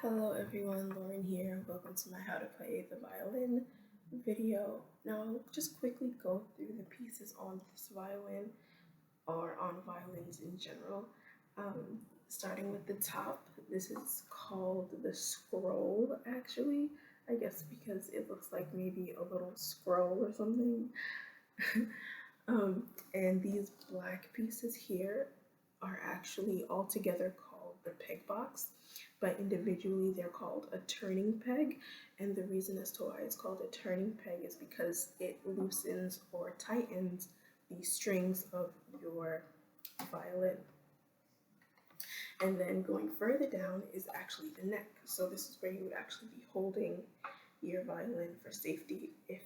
Hello everyone, Lauren here. Welcome to my How to Play the Violin video. Now I'll just quickly go through the pieces on this violin or on violins in general. Starting with the top, this is called the scroll actually. I guess because it looks like maybe a little scroll or something. And these black pieces here are actually all together called the peg box, but individually they're called a turning peg. And the reason as to why it's called a turning peg is because it loosens or tightens the strings of your violin. And then going further down is actually the neck. So this is where you would actually be holding your violin for safety if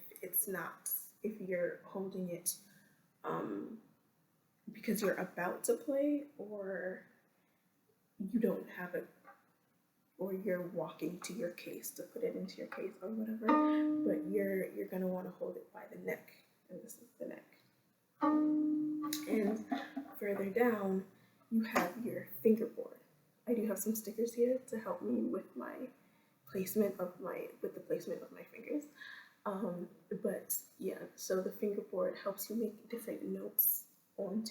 you're holding it because you're about to play, or you don't have it, or you're walking to your case to put it into your case or whatever, but you're gonna want to hold it by the neck, and this is the neck. And further down, you have your fingerboard. I do have some stickers here to help me with my placement of my fingers. But yeah, so the fingerboard helps you make different notes on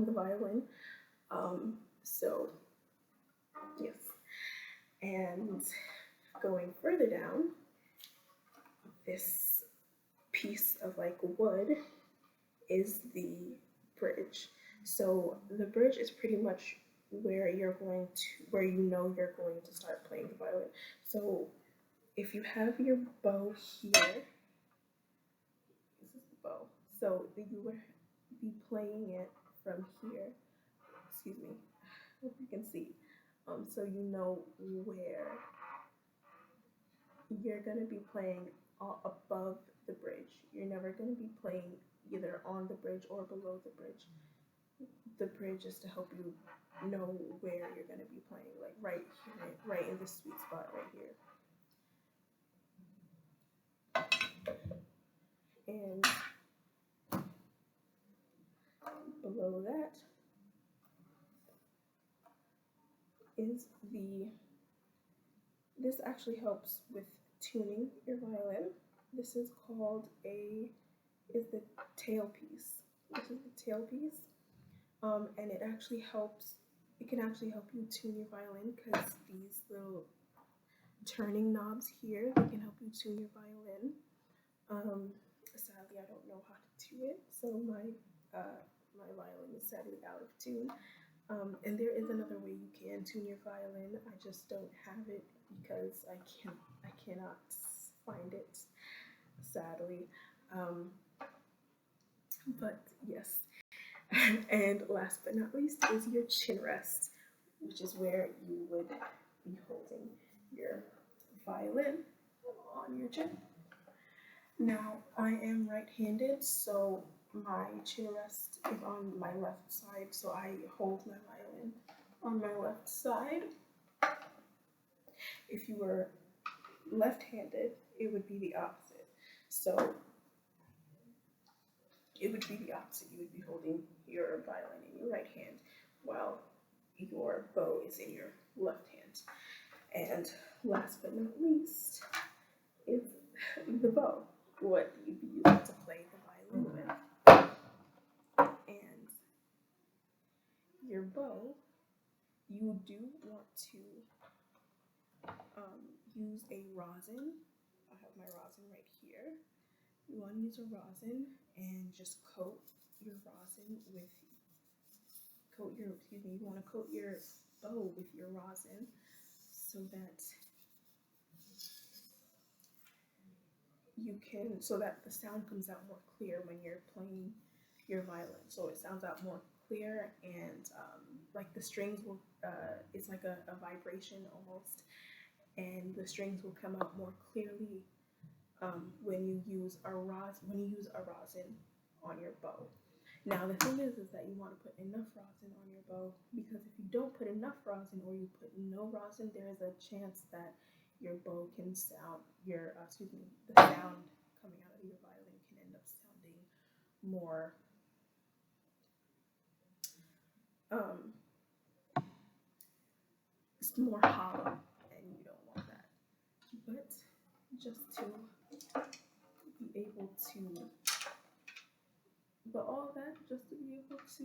the violin. So yes, and going further down, this piece of like wood is the bridge. So the bridge is pretty much where you're going to start playing the violin. So if you have your bow here, this is the bow. So you would be playing it from here. Excuse me, I hope you can see. So you know where you're gonna be playing above the bridge. You're never gonna be playing either on the bridge or below the bridge. The bridge is to help you know where you're gonna be playing, like right here, right in the sweet spot right here. And below that is this actually helps with tuning your violin. This is called is the tailpiece. This is the tailpiece. And it can actually help you tune your violin because these little turning knobs here, they can help you tune your violin. Sadly, I don't know how to tune it, so my violin is sadly out of tune. And there is another way you can tune your violin. I just don't have it because I cannot find it, sadly. But yes. And last but not least is your chin rest, which is where you would be holding your violin on your chin. Now, I am right-handed, so my chin rest is on my left side, so I hold my violin on my left side. If you were left-handed, it would be the opposite. So it would be the opposite. You would be holding your violin in your right hand while your bow is in your left hand. And last but not least is the bow. What you'd be using to play the violin with. And your bow, you do want to use a rosin. I have my rosin right here. You want to use a rosin and just you want to coat your bow with your rosin so that the sound comes out more clear when you're playing your violin. So it sounds out more clear, and like the strings will, it's like a vibration almost, and the strings will come out more clearly when you use a rosin on your bow. Now the thing is that you want to put enough rosin on your bow, because if you don't put enough rosin or you put no rosin, there is a chance that your bow can sound the sound coming out of your violin can end up sounding more it's more hollow, and you don't want but just to be able to, but all that just to be able to